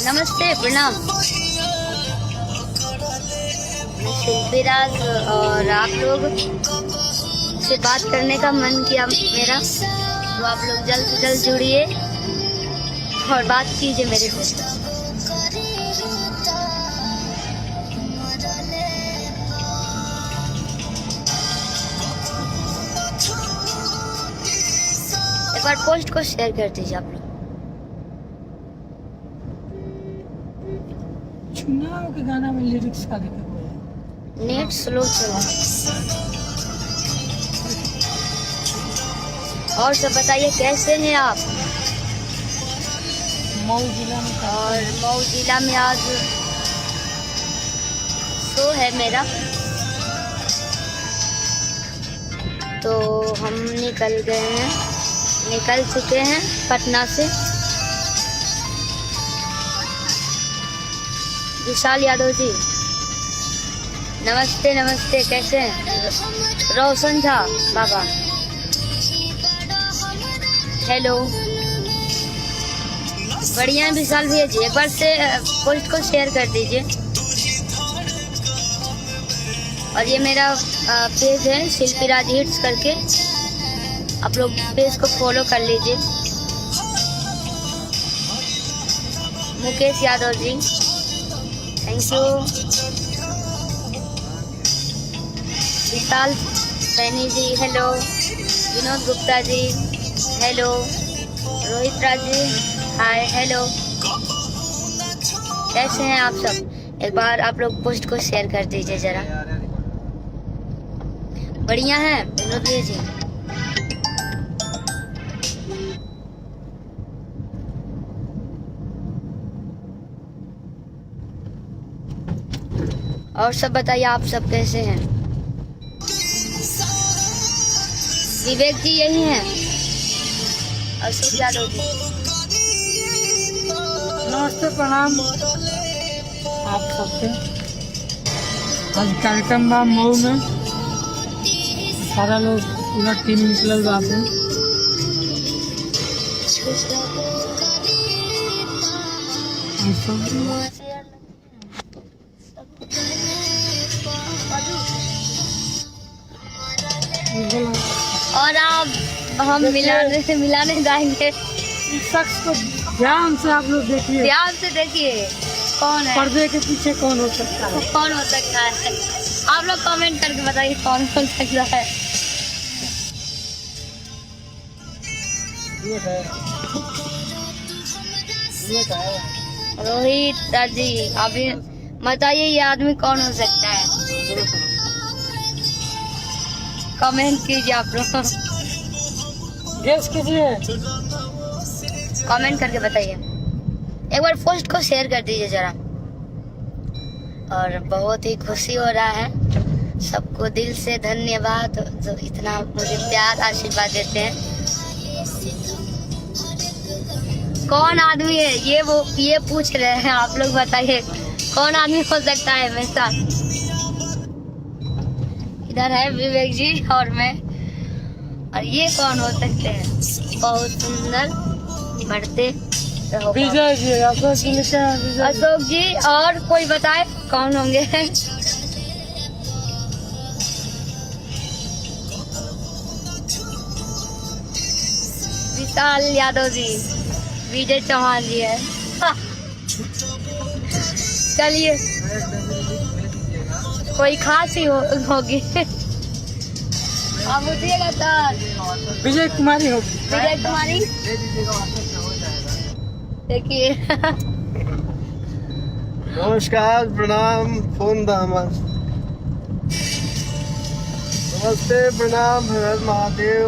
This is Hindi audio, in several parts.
नमस्ते, प्रणाम। शिल्पीराज, और आप लोग से बात करने का मन किया मेरा, तो आप लोग जल्द से जल्द जुड़िए और बात कीजिए मेरे से। एक बार पोस्ट को शेयर कर दीजिए आप लोग। चुनाव के गाना में लिरिक्स का लिखा हुआ है। नेट स्लो चला। और सब बताइए, कैसे हैं आप? मऊ जिला में और मऊ जिला में आज शो है मेरा, तो हम निकल चुके हैं पटना से। विशाल यादव जी, नमस्ते नमस्ते, कैसे हैं? रोशन झा बाबा, हेलो, बढ़िया है विशाल भैया जी। एक बार से पोस्ट को शेयर कर दीजिए। और ये मेरा पेज है शिल्पीराज हिट्स करके, आप लोग पेज को फॉलो कर लीजिए। Mukesh Yadav ji, thank you. Vishal Saini ji, hello. Vinod Gupta ji, hello. Rohit Raj ji, hi, hello. कैसे हैं आप सब? एक बार आप लोग पोस्ट को शेयर कर दीजिए जरा। बढ़िया है विनोद जी। और सब बताइए, आप सब कैसे हैं? विवेक जी यही हैं। अशोक यादव जी, नमस्ते, प्रणाम आप सबके। आज कार्यक्रम बा मऊ में, सारा लोग पूरा टीम निकलल बा। और आप हम मिलाने जाएंगे। इस शख्स को ध्यान से आप लोग देखिए, ध्यान से देखिए कौन है, पर्दे के पीछे कौन हो सकता है। कौन हो सकता है। आप लोग कमेंट करके बताइए कौन हो सकता है। रोहित राज जी, अभी बताइए ये आदमी कौन हो सकता है। कमेंट कीजिए आप लोग, गेस कीजिए, कमेंट करके बताइए। एक बार पोस्ट को शेयर कर दीजिए जरा। और बहुत ही खुशी हो रहा है, सबको दिल से धन्यवाद जो इतना मुझे प्यार आशीर्वाद देते हैं। कौन आदमी है ये पूछ रहे हैं आप लोग, बताइए कौन आदमी हो सकता है मेरे साथ। इधर है विवेक जी और मैं, और ये कौन हो सकते हैं? बहुत सुंदर, बढ़ते रहो। विजय जी, अशोक जी लिखे हैं, विजय जी। अशोक जी, और कोई बताए कौन होंगे? विशाल यादव जी, विजय चौहान जी है। चलिए, कोई खास ही होगी। आप उठिएगा सर। विजय कुमारी होगी। विजय कुमारी, देखिए। नमस्कार, प्रणाम, फोन दा हमार। नमस्ते, प्रणाम, हर हर महादेव।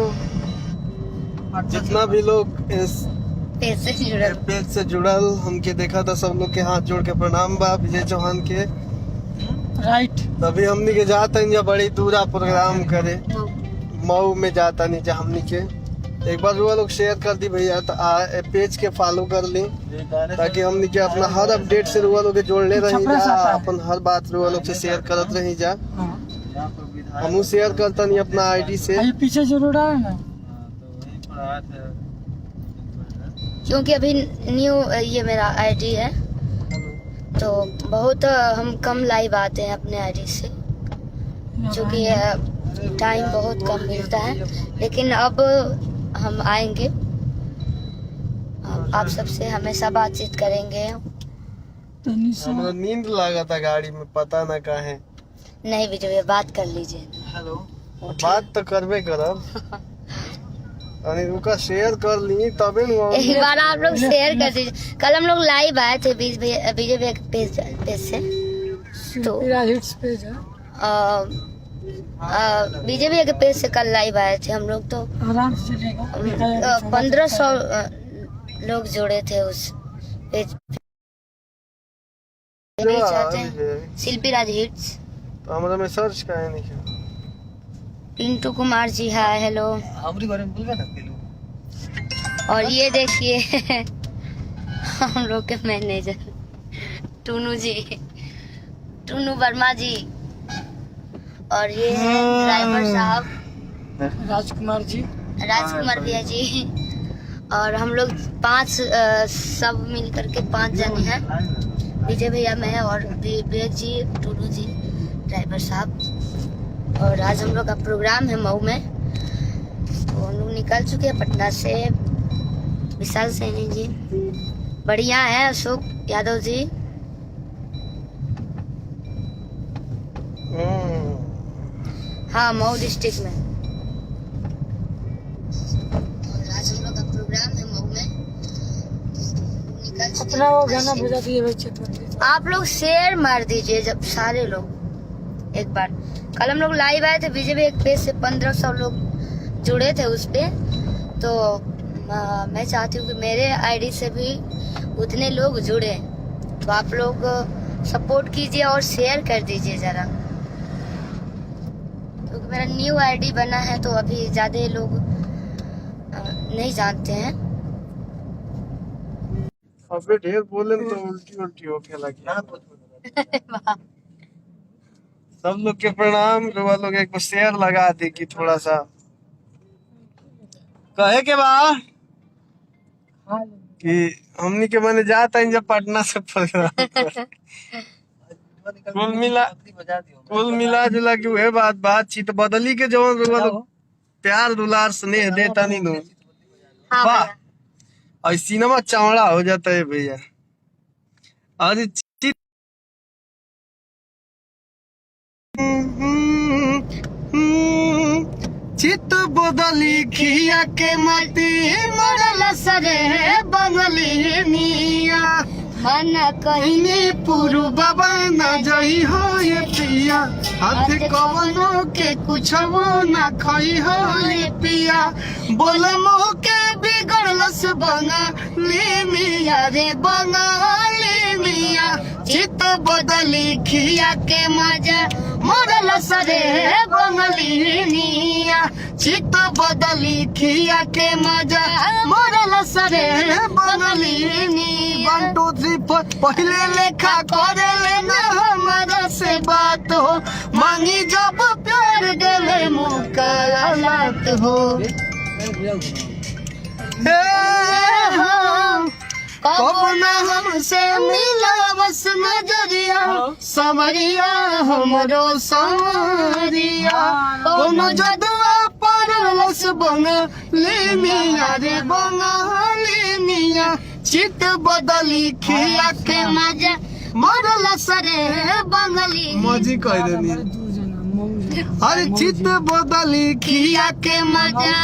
जितना भी लोग इस पेज से जुड़ल हमके देखा था, सब लोग के हाथ जोड़ के प्रणाम बा। विजय चौहान के राइट। तभी हमनी के जाता नहीं, बड़ी दूरा प्रोग्राम करे मऊ में जाता नहीं जा हमनी के। एक बार वो लोग शेयर कर दी भैया, तो पेज के फॉलो कर ली, ताकि हमनी के अपना हर अपडेट से रुआ लोग के जोड़ले रही जा, अपन हर बात रुआ लोग से शेयर करत रही जा। हमू शेयर करता नहीं अपना आईडी से। पीछे जरूर है ना, क्योंकि अभी न्यू ये मेरा आईडी है, तो बहुत हम कम लाइव आते हैं अपने आईडी से, क्योंकि टाइम बहुत कम मिलता है। लेकिन अब हम आएंगे, आप सबसे हमेशा बातचीत करेंगे। हमरा नींद लगा था गाड़ी में, पता ना कहाँ। नहीं विजय, बात कर लीजिए। हेलो, बात तो करबे करब। अरे रुका, शेयर कर ली तबे न। एक बार आप लोग शेयर कर दीजिए। कल हम लोग लाइव आए थे विजय भैया के पेज से, तो हिट्स पेज है, विजय भैया के पेज से कल लाइव आए थे हम लोग। तो आराम से चलेगा। 1500 लोग जुड़े थे उस पेज। चाहते हैं शिल्पी राज हिट्स, तो हमरा में सर्च का है नहीं। Pintu Kumar ji, hi hello. हमरी बारे में बोलबे ना केलू। और ये देखिए हम लोग के मैनेजर टूनू जी, टूनू वर्मा जी, और ये है ड्राइवर साहब राजकुमार जी, राजकुमार भैया जी। और हम लोग 5 सब मिल करके 5 जने हैं, विजय भैया, मैं और विवेक जी, टूनू जी, ड्राइवर साहब। और आज हम लोग का प्रोग्राम है मऊ में, तो हम लोग निकल चुके हैं पटना से। विशाल सैनी जी बढ़िया है, अशोक यादव जी। हाँ, मऊ डिस्ट्रिक्ट में। और आज हम लोग का प्रोग्राम है मऊ में, निकल चुके अपना वो हैं गाना पटना बजा से। दिए। आप लोग शेयर मार दीजिए जब सारे लोग एक बार। कल हम लोग लाइव आए थे, विजय भी एक पेज से 1500 लोग जुड़े थे उस पे। तो मैं चाहती हूँ कि मेरे आईडी से भी उतने लोग जुड़े, तो आप लोग सपोर्ट कीजिए और शेयर कर दीजिए जरा, क्योंकि मेरा न्यू आईडी बना है तो अभी ज्यादा लोग नहीं जानते हैं। अबे ढेर बोले तो उल्टी उल्टी होके लगी। सब लोग के प्रणाम। रुआ लोग एक बार शेयर लगा दे कि थोड़ा सा कहे के बा कि हमनी के मने जाता है जब पटना से प्रोग्राम कुल मिला जुला के वह बातचीत बदली के जवन रुआ लोग प्यार दुलार स्नेह देता नहीं नु, हाँ वाह, भैया। और सिनेमा चौड़ा हो जाता है भैया। और चित बदली खिया के मती मरल सरे बंगली निया, मन कहीं इने पुरु बाबा न जई हो ये पिया, हाथ कवनो के कुछ वो न खई हो ये पिया, बोल मोह के बिगड़लस बंगली मिया रे बंगली मिया, चित बदली खिया के मजा मरल सरे बंगली निया, चित बदली खिया के मजा मरल सरे बंगली नी। 1 2 3 4 पहले लेखा करे लेना हमारा से बात हो, मांगी जब प्यार देवे मुकालात हो। कब ना हमसे मिला बस नजरिया, समरिया हमरो समरिया, कोनो जदुआ परलस बंगली मिया रे बंगली मिया, चित बदली खिया के मजा मरल सरे बंगली। मजी कह देनी। अरे चित बदली खिया के मजा,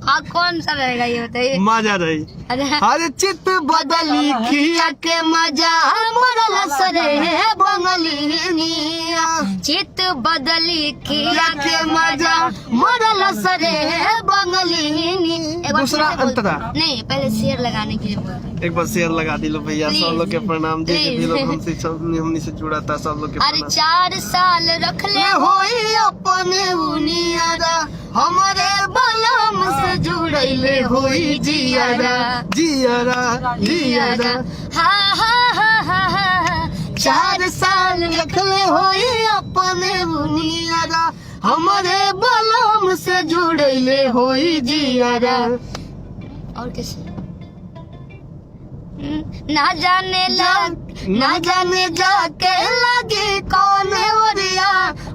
हाँ कौन सा रहेगा ये बताइए? मजा रही। अरे चित बदली खिया के मजा मरल सरे बंगली निया, चित बदली खिया के मजा मरल सरे बंगली नी। दूसरा अंतरा नहीं, पहले शेयर लगाने के लिए बोल रहे हैं। एक बार शेयर लगा दिलो भैया। सब लोग के प्रणाम। भी लोग हमसे सब जुड़ा था, सब लोग के अरे 4 साल रख ले होई अपने उनियारा, हमारे बलम से जुड़ैले होई जियारा जियारा जियारा। हा हा हा हा हा। 4 साल रखले होई अपने बुनियारा, हमारे बलम से जुड़ैले होई जियारा। और कैसे ना जाने लग ना जाने जाके लगे कौन ओरिया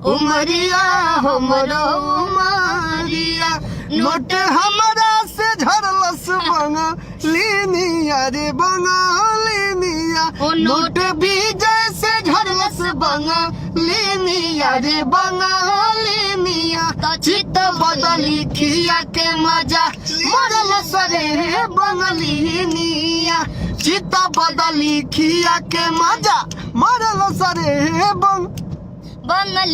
उमरिया हमरो उमरिया। नोट हमरा से झरलस बंगलिनिया रे बंगलिनिया। नोट भी जैसे झरलस बंगलिनिया रे बंगलिनिया। चित बदली खिया के मजा मरलस रे बंगलिनिया। चित बदली खिया के मजा मरलस रे बंगलिनिया।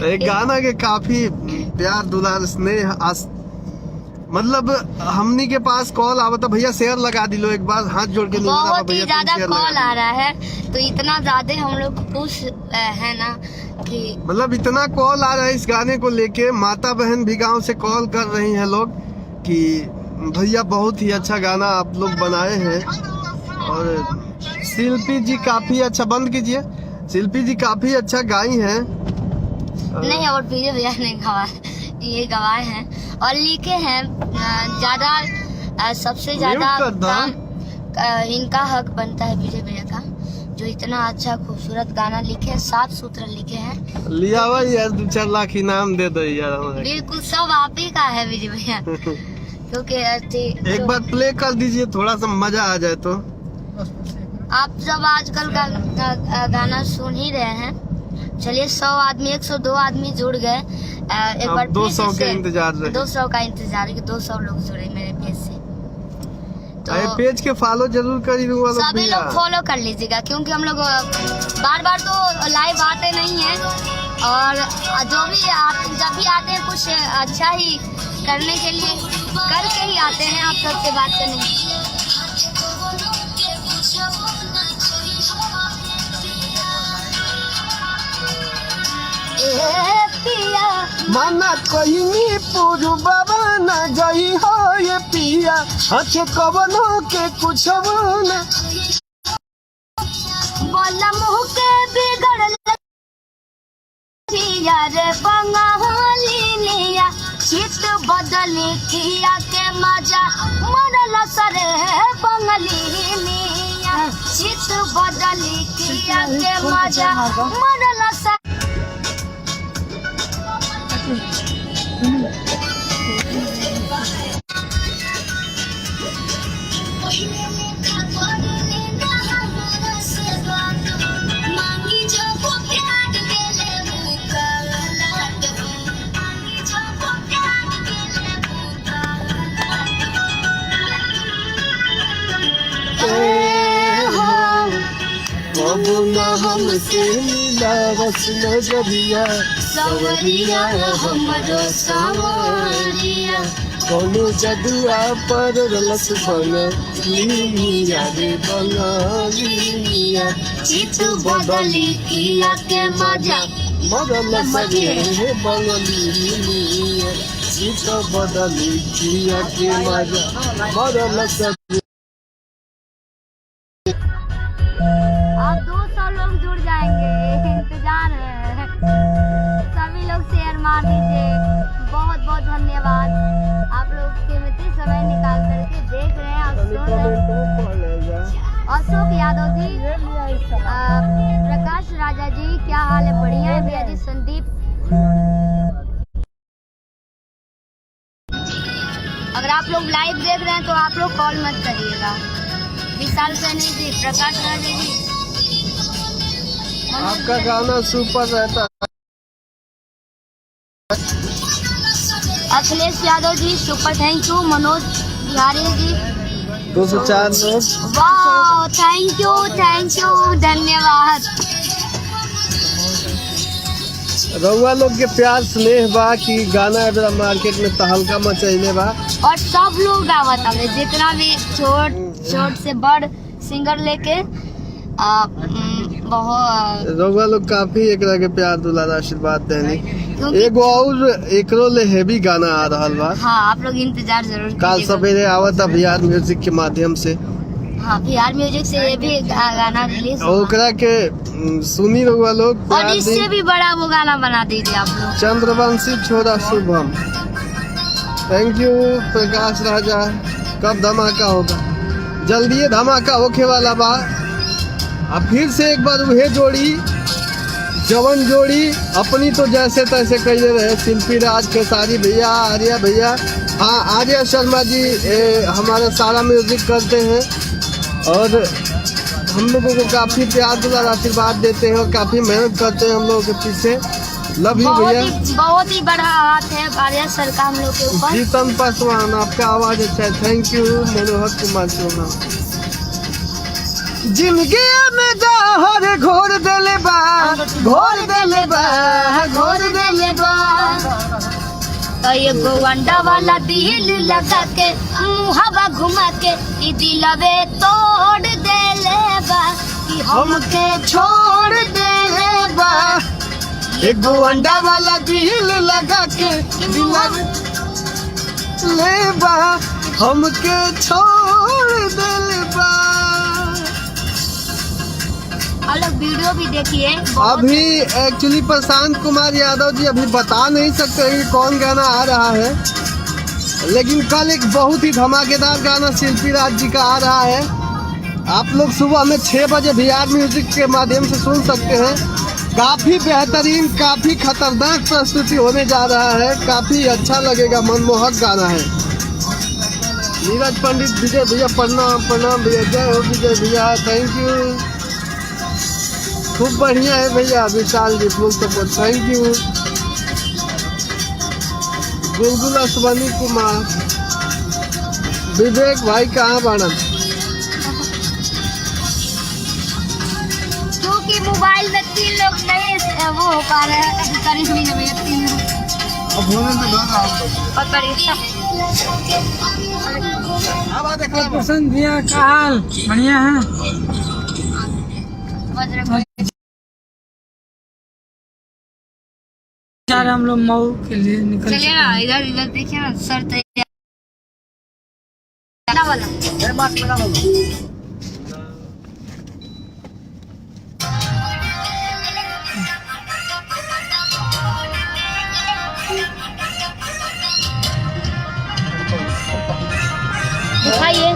एक गाना के काफी प्यार दुलार स्नेह मतलब हमनी के पास कॉल आवता भैया शेयर लगा दिलो एक बार हाथ जोड़ के बहुत ही ज्यादा कॉल आ रहा है तो इतना ज्यादा हम लोग खुश है ना कि मतलब इतना कॉल आ रहा है इस गाने को लेके। माता बहन भी गांव से कॉल कर रही हैं लोग कि भैया बहुत ही अच्छा गाना आप लोग बनाए हैं। और शिल्पी जी काफी अच्छा, बंद कीजिए, शिल्पी जी काफी अच्छा गाई हैं। नहीं और भैया ने ये गवाए हैं और लिखे हैं ज्यादा सबसे ज्यादा काम इनका हक बनता है विजय भैया का जो इतना अच्छा खूबसूरत गाना लिखे, 7 सूत्र लिखे हैं। लिया हुआ यार 2-4 लाख इनाम दे दो यार हमारे। बिल्कुल सब आप ही का है विजय भैया क्योंकि एक बार प्ले कर दीजिए थोड़ा सा मजा आ जाए तो। आप सब आजकल का गाना सुन ही रहे हैं। चलिए 100 आदमी 102 आदमी जुड़ गए। एक बार 200 का इंतजार है। 200 का इंतजार है कि 200 लोग जुड़े मेरे पेज से। तो पेज के फॉलो जरूर करिएगा सभी लोग फॉलो कर लीजिएगा क्योंकि हम लोग बार बार तो लाइव आते नहीं हैं और जो भी जब भी आते हैं कुछ अच्छा ही करने के लिए करके ही आते हैं आप सबसे बात करने। पिया माना कोई पूरु बाबा न गई हो ये पिया अच्छे कवनो के कुछ न बोला मुँह के बिगड़ल पिया रे बंगालिनिया। चित बदली किया के मजा मरल सरे बंगालिनिया। चित बदली किया के मजा मरल सरे। हमसे मिला बस नजरिया सवरिया हमरो सवरिया। कोनो जदुआ पर रलस बंगलिनिया रे बंगलिनिया। चित बदली किया के मजा मरलस रे बंगलिनिया। चित बदली किया के मजा मरलस। अब 200 लोग जुड़ जाएंगे, इंतजार है। सभी लोग शेयर मार दीजिए। बहुत बहुत धन्यवाद आप लोग कीमती समय निकाल करके देख रहे हैं। अशोक यादव जी, प्रकाश राजा जी, क्या हाल है? बढ़िया है भैया जी। संदीप, अगर आप लोग लाइव देख रहे हैं तो आप लोग कॉल मत करिएगा। विशाल सैनी जी, प्रकाश राजा जी, आपका गाना सुपर रहता है। Akhilesh Yadav ji super thank you. Manoj Bihari ji 204 लोग। वाह थैंक यू धन्यवाद। रउआ लोग के प्यार स्नेह बा कि गाना अगर मार्केट में तहलका मचैले बा और सब लोग गावत हवे जितना भी छोट से बड़ सिंगर लेके बहुत रउआ लोग काफी एकरा के प्यार दुलार आशीर्वाद देनी। एगो और एकरो ले हेवी गाना आ रहल बा। हाँ आप लोग इंतजार जरूर काल कीजिएगा। सवेरे आवता बिहार म्यूजिक के माध्यम से। हाँ बिहार म्यूजिक से ये भी गाना रिलीज ओकरा के सुनी रउआ लोग। और इससे भी बड़ा वो गाना बना दीजिए आप लोग। चंद्रवंशी छोरा शुभम। थैंक यू प्रकाश राजा। कब धमाका होगा, जल्दी धमाका होके वाला बा। अब फिर से एक बार वह जोड़ी जवन जोड़ी अपनी तो जैसे तैसे कैले रहे, शिल्पी राज, खेसारी भैया, आर्या भैया। हाँ, आर्या शर्मा जी हमारा सारा म्यूजिक करते हैं और हम लोगों को काफ़ी प्यार दुलार आशीर्वाद देते हैं और काफ़ी मेहनत करते हैं हम लोगों के पीछे। लव यू भैया। बहुत ही बड़ा हाथ है आर्या सर का हम लोग के ऊपर। जीतन पासवान, आपका आवाज़ अच्छा है, थैंक यू। मनोहर कुमार सोना। जिंदगी में जहर घोर देले बा, घोर देले बा, घोर देले बा। एगो अंडा वाला दिल लगा के हवा घुमा के ई दिलवे तोड़ देले बा कि हमके छोड़ देले बा। एगो अंडा वाला दिल लगा के दिलवे ले बा, हमके छोड़ देले बा। अलग वीडियो भी देखिए। अभी एक्चुअली प्रशांत कुमार यादव जी अभी बता नहीं सकते कि कौन गाना आ रहा है, लेकिन कल एक बहुत ही धमाकेदार गाना शिल्पी राज जी का आ रहा है। आप लोग सुबह में 6 बजे बिहार म्यूजिक के माध्यम से सुन सकते हैं। काफी बेहतरीन, काफी खतरनाक प्रस्तुति होने जा रहा है, काफी अच्छा लगेगा, मनमोहक गाना है। नीरज पंडित, विजय भैया प्रणाम, प्रणाम भैया, जय हो विजय भैया, थैंक यू। खूब बढ़िया है भैया, Vishal ji full support, thank you. Gulgul Ashwani Kumar, विवेक भाई कहाँ बाणन? क्योंकि मोबाइल में 3 लोग नहीं वो हो पा रहे हैं, करीब में भैया 3 लोग। अब होने तो ना पसंद भैया का हाल बढ़िया है। यार हम लोग मऊ के लिए निकल चलिए ना, इधर इधर देखिए ना सर तैयार वाला। दिखाइए।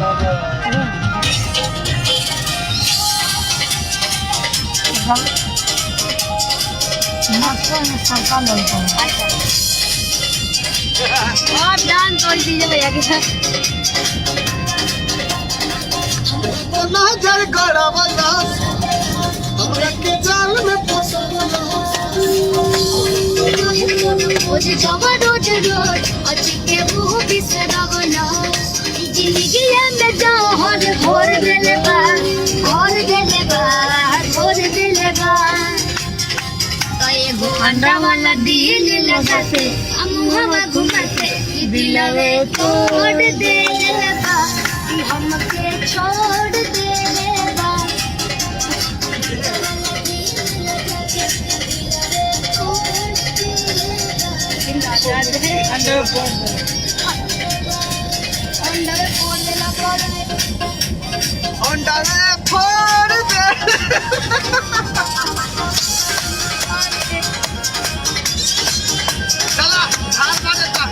और डांस और दीजिए भैया के साथ। नजर गड़ावला हमरा के जाल में फंसवला। रोज जावा रोज रोज अच्छी के मुंह बिसरावला। जिंदगी में जहर घोर देले बा, घोर देले बा, घोर देले बा। एगो अंडा वाला दिल लगा के हवा घुमा के दिलवे तोड़ देले बा कि हमके छोड़ देले बा। अंडा में फोड़ दे। चला हाथ ना देता।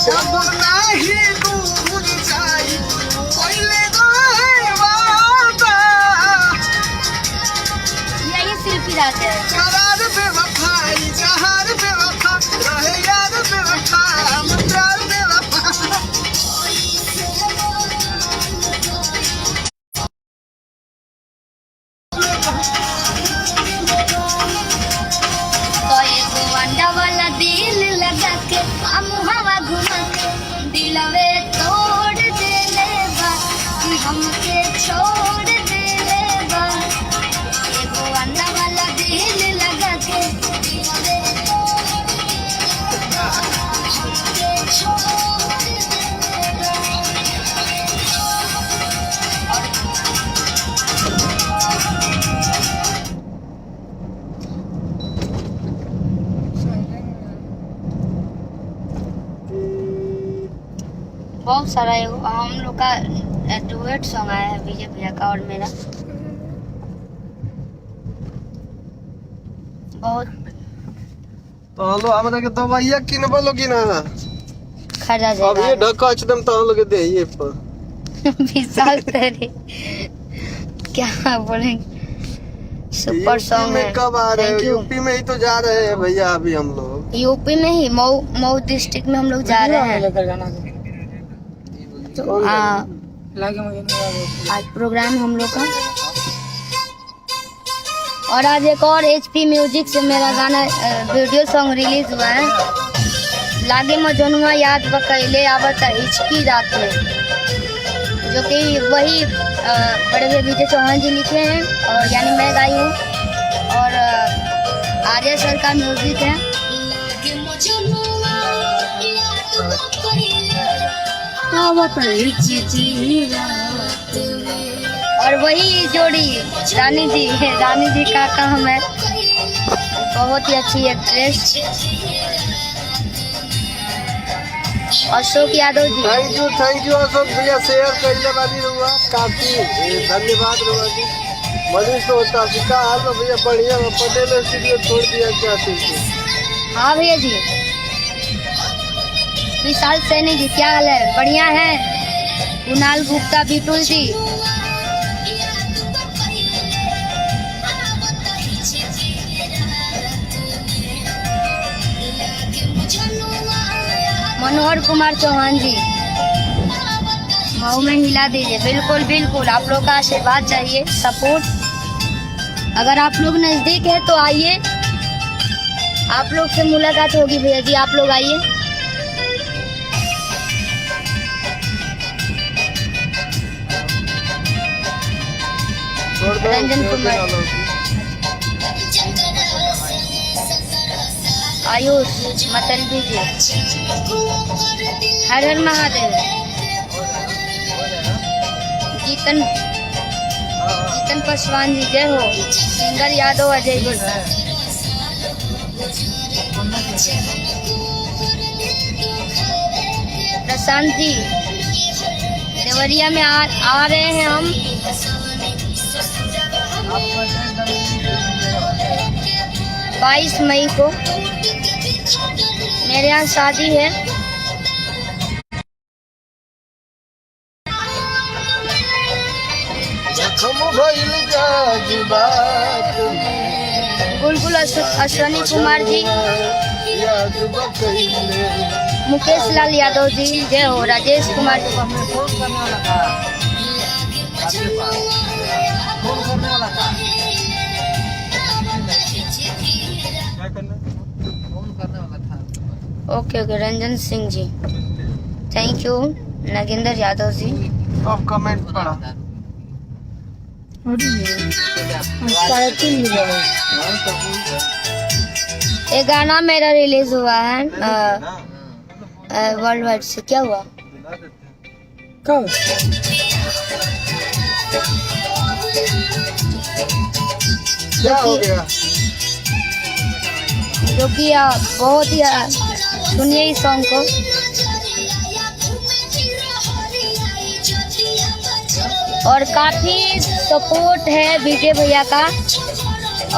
जब नहीं दूर जाई पहले गए वादा। यही शिल्पी राज है। करार बेवफाई, जहार बेवफा, रहे यार बेवफा, हम प्यार बेवफा। तो एगो अंडा वाला दिल लगा के हम हवा घुमा के दिलवे तोड़ देले बा कि हमके छोड़ देले बा। एगो अंडा वाला दिल लगा के दिलवे तोड़ देले बा, हमके छोड़ देले बा। बहुत सारा हम लोग का डुएट सॉन्ग आया है विजय भैया का और मेरा। बहुत तो हलो हमरा के दवाइया किन बोलो कि ना खर्चा अब ये जाएगा ढक्का एकदम तो हम लोग दे ये पर विशाल तेरे क्या बोलेंगे सुपर यूपी सॉन्ग है। में कब आ रहे हो? Thank you। यूपी में ही तो जा रहे हैं भैया अभी हम लोग। यूपी में ही मऊ डिस्ट्रिक्ट में हम लोग जा रहे हैं। लेकर गाना तो हाँ, लागे मुझे नहीं याद आज प्रोग्राम हम लोग का और आज एक और HP म्यूजिक से मेरा गाना वीडियो सॉन्ग रिलीज हुआ है। लागे मजनुआ याद बकैले आवत हिचकी रात में, जो कि वही बड़े भैया विजय चौहान जी लिखे हैं और यानी मैं गाई हूँ और आर्या सर का म्यूजिक है। और वही जोड़ी रानी जी का काम है, बहुत ही अच्छी actress Ashok Yadav ji. Thank you Ashok भैया शेयर करने वाली रुआ काफी धन्यवाद रुआ जी। मनीष तो होता का हाल में भैया बढ़िया पटेल स्टूडियो छोड़ दिया क्या चीज। हाँ भैया जी, विशाल सैनी जी क्या हाल है? बढ़िया है। कुणाल गुप्ता बिटुल जी, मनोहर कुमार चौहान जी, मऊ में हिला दीजिए। बिल्कुल बिल्कुल, आप लोग का आशीर्वाद चाहिए, सपोर्ट। अगर आप लोग नजदीक है तो आइए, आप लोग से मुलाकात होगी भैया जी, आप लोग आइए। रंजन कुमार, आयुष मतलबी जी, हर हर महादेव। जीतन पासवान जी जय हो। सिंगर यादव अजय जी, प्रशांत जी, देवरिया में आ रहे हैं हम। 22 मई को मेरे यहाँ शादी है। बुलबुल अश्वनी कुमार जी, मुकेश लाल यादव जी जय हो। Rajesh Kumar ji, okay okay. Ranjan Singh ji thank you. Nagendra Yadav ji, अब कमेंट पढ़ा। ये गाना मेरा रिलीज हुआ है वर्ल्ड वाइड से। क्या हुआ? कब? क्या हो गया? जो कि बहुत ही सुनिए इस सॉन्ग को। और काफी सपोर्ट है विजय भैया का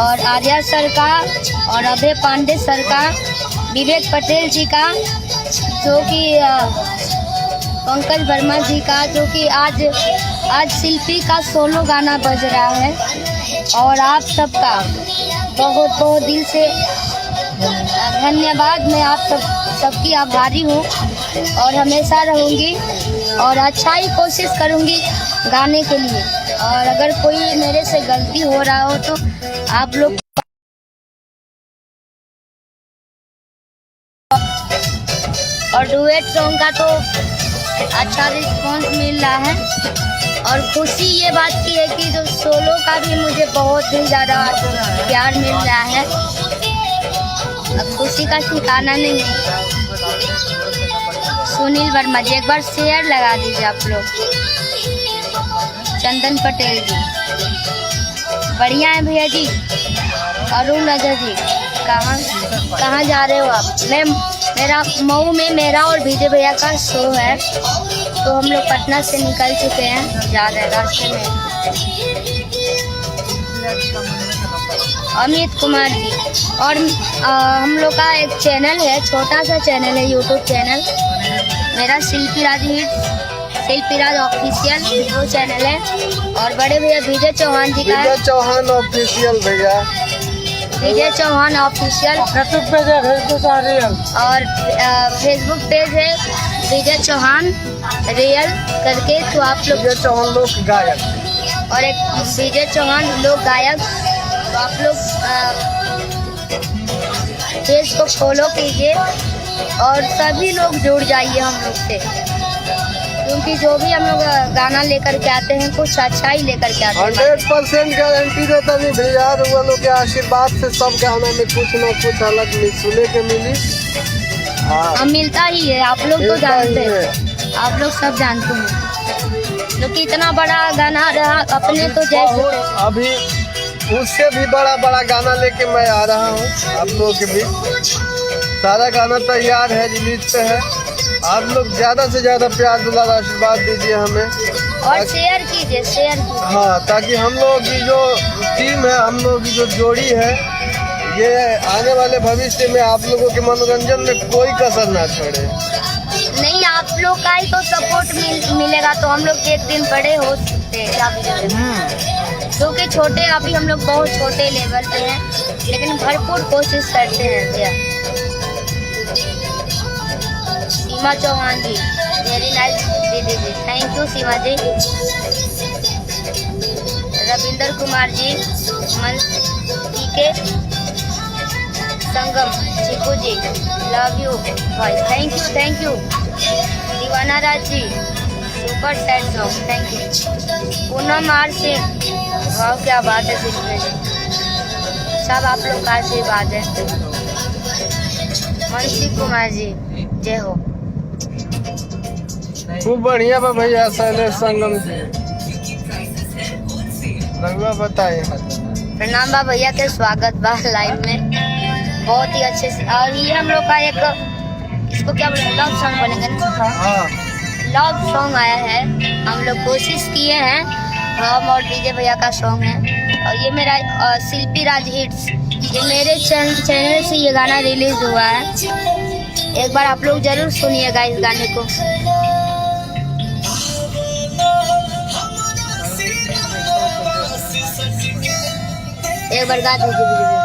और आर्या सर का और अभय पांडे सर का, विवेक पटेल जी का, जो कि पंकज वर्मा जी का, जो कि आज शिल्पी का सोलो गाना बज रहा है। और आप सबका बहुत बहुत दिल से धन्यवाद। मैं आप सबकी आभारी हूँ और हमेशा रहूँगी और अच्छा ही कोशिश करूँगी गाने के लिए। और अगर कोई मेरे से गलती हो रहा हो तो आप लोग और डुएट सॉन्ग का तो अच्छा रिस्पॉन्स मिल रहा है। और खुशी ये बात की है कि जो सोलो का भी मुझे बहुत ही ज़्यादा प्यार मिल रहा है। अब खुशी का ठिकाना नहीं है। सुनील वर्मा जी, एक बार शेयर लगा दीजिए आप लोग। चंदन पटेल जी बढ़िया है भैया जी। अरुण अजय जी, कहाँ जा रहे हो आप? मेरा मऊ में मेरा और विजय भैया का शो है, तो हम लोग पटना से निकल चुके हैं, जा रहे हैं रास्ते में। अमित कुमार जी। और हम लोग का एक चैनल है, छोटा सा चैनल है, यूट्यूब चैनल मेरा शिल्पी राज ऑफिशियल, वो चैनल है। और बड़े भैया विजय चौहान जी का है, विजय चौहान ऑफिशियल भैया, विजय चौहान ऑफिशियल। यूट्यूब पेज है फेसबुक रियल, और फेसबुक पेज है विजय चौहान रियल करके, तो आप लोग विजय चौहान लोक गायक, और एक विजय चौहान लोक गायक, तो आप लोग पेज को फॉलो कीजिए और सभी लोग जुड़ जाइए हम लोग से, क्योंकि जो भी हम लोग गाना लेकर के आते हैं कुछ अच्छा ही लेकर के आते हैं। 100% गारंटी देता नहीं भैया, वो लोग के आशीर्वाद से सब गाना में कुछ न कुछ अलग सुने के मिली। हाँ, मिलता ही है, आप लोग तो जानते हैं, आप लोग सब जानते हैं, क्योंकि इतना बड़ा गाना रहा अपने तो जैसे अभी उससे भी बड़ा बड़ा गाना लेके मैं आ रहा हूँ आप लोगों के बीच। सारा गाना तैयार है, रिलीज पे है। आप लोग ज्यादा से ज्यादा प्यार दुलार आशीर्वाद दीजिए हमें, और शेयर कीजिए, शेयर कीजिए। हाँ, ताकि हम लोग की जो टीम है, हम लोग की जो जोड़ी है, ये आने वाले भविष्य में आप लोगों के मनोरंजन में कोई कसर ना छोड़े। नहीं, आप लोग का ही तो सपोर्ट मिलेगा तो हम लोग एक दिन बड़े हो सकते हैं, क्योंकि छोटे अभी हम लोग बहुत छोटे लेवल पे हैं, लेकिन भरपूर कोशिश करते हैं भैया। सीमा चौहान जी, वेरी नाइस दीदी जी, thank you Seema ji. Ravinder Kumar ji, K Sangam Chiku ji, love you भाई, thank you. Deewana Raj ji, super sad song, thank you. Poonam R Singh, वाह क्या बात है, सब आप लोग का आशीर्वाद है। मनसी कुमार जी, जय हो। खूब बढ़िया बा भैया शैलेश संगम जी, रघुआ बताइए। प्रणाम बा भैया के, स्वागत बा लाइव में, बहुत ही अच्छे से। और ये हम लोग का एक, इसको क्या बोले, लव सॉन्ग बनेगा ना, हाँ, लव सॉन्ग आया है। हम लोग कोशिश किए हैं, हम और डीजे भैया का सॉन्ग है। और ये मेरा शिल्पी राज हिट्स, ये मेरे चैनल से ये गाना रिलीज हुआ है। एक बार आप लोग जरूर सुनिएगा इस गाने को। एक बार गा दीजिए।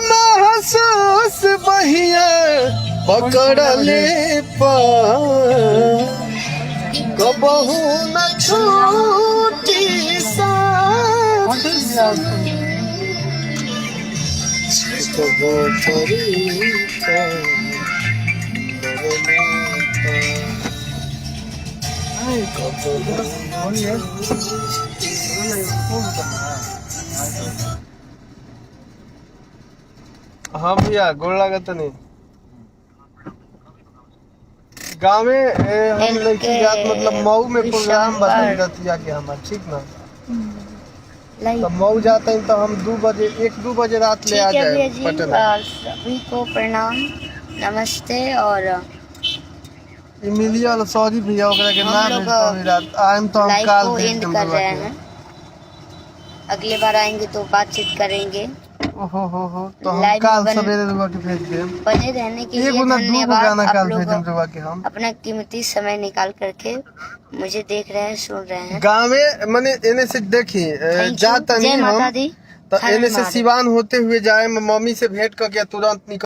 महसूस बहिया पकड़ ले कबहू न छूटी हाँ भैया, गोड़ लागत नहीं। गाँव में हम लड़की जात मतलब मऊ में प्रोग्राम बदल जाती है कि हमारा, ठीक ना, तो मऊ जाते हैं तो हम 2 बजे 1-2 बजे रात ले आ जाए पटना। सभी को प्रणाम, नमस्ते। और इमिलिया सॉरी भैया, ओकरा के नाम हम रात आएम तो हम काल को एंड कर रहे हैं। अगले बार आएंगे तो बातचीत करेंगे। ओहो हो, तो हम काल सवेरे रुआ के भेज दें। बने रहने के लिए धन्यवाद। आप लोग अपना कीमती समय निकाल करके मुझे देख रहे हैं, सुन रहे हैं। गाँव में मैंने एने से देखी जाता नहीं हम, तो एने से सिवान होते हुए जाए, मम्मी से भेंट करके तुरंत निकल